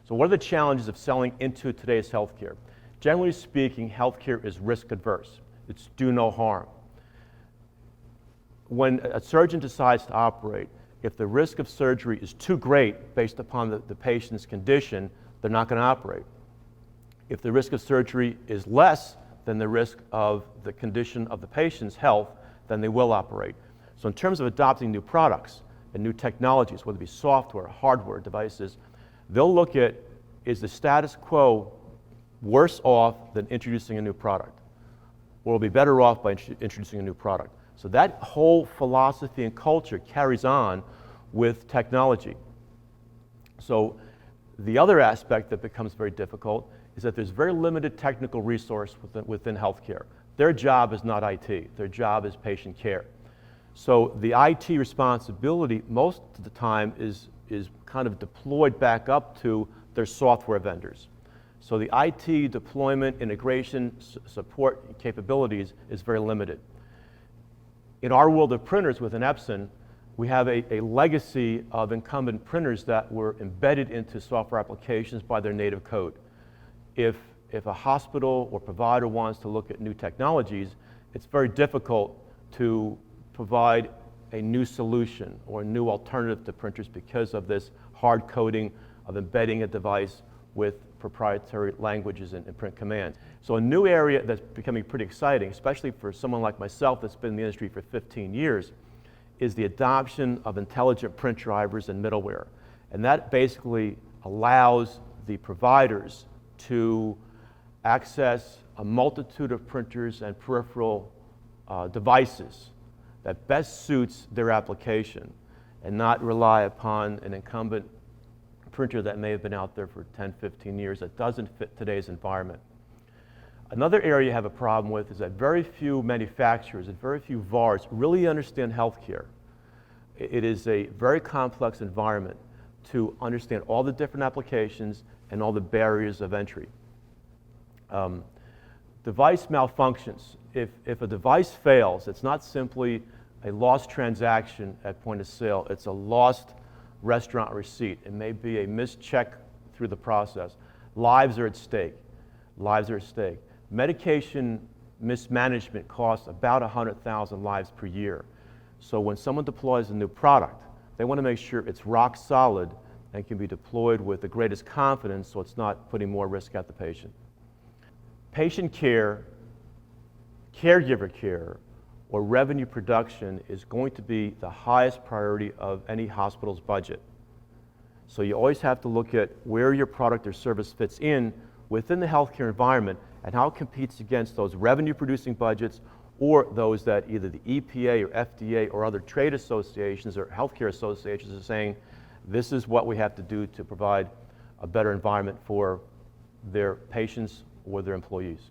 So what are the challenges of selling into today's healthcare? Generally speaking, healthcare is risk adverse. It's do no harm. When a surgeon decides to operate, if the risk of surgery is too great based upon the patient's condition, they're not going to operate. If the risk of surgery is less than the risk of the condition of the patient's health, then they will operate. So in terms of adopting new products and new technologies, whether it be software, hardware, devices, they'll look at, is the status quo worse off than introducing a new product? Or will be better off by introducing a new product? So that whole philosophy and culture carries on with technology. So the other aspect that becomes very difficult is that there's very limited technical resource within healthcare. Their job is not IT. Their job is patient care. So the IT responsibility most of the time is kind of deployed back up to their software vendors. So the IT deployment, integration, support capabilities is very limited. In our world of printers within Epson, we have a legacy of incumbent printers that were embedded into software applications by their native code. If a hospital or provider wants to look at new technologies, it's very difficult to provide a new solution or a new alternative to printers because of this hard coding of embedding a device with proprietary languages and print commands. So a new area that's becoming pretty exciting, especially for someone like myself that's been in the industry for 15 years, is the adoption of intelligent print drivers and middleware. And that basically allows the providers to access a multitude of printers and peripheral devices that best suits their application and not rely upon an incumbent printer that may have been out there for 10, 15 years that doesn't fit today's environment. Another area you have a problem with is that very few manufacturers and very few VARs really understand healthcare. It is a very complex environment to understand all the different applications and all the barriers of entry. Device malfunctions. If a device fails, it's not simply a lost transaction at point of sale, it's a lost restaurant receipt. It may be a missed check through the process. Lives are at stake. Lives are at stake. Medication mismanagement costs about 100,000 lives per year. So when someone deploys a new product, they want to make sure it's rock solid and can be deployed with the greatest confidence so it's not putting more risk at the patient. Patient care, caregiver care, or revenue production is going to be the highest priority of any hospital's budget. So you always have to look at where your product or service fits in within the healthcare environment and how it competes against those revenue producing budgets or those that either the EPA or FDA or other trade associations or healthcare associations are saying, this is what we have to do to provide a better environment for their patients or their employees.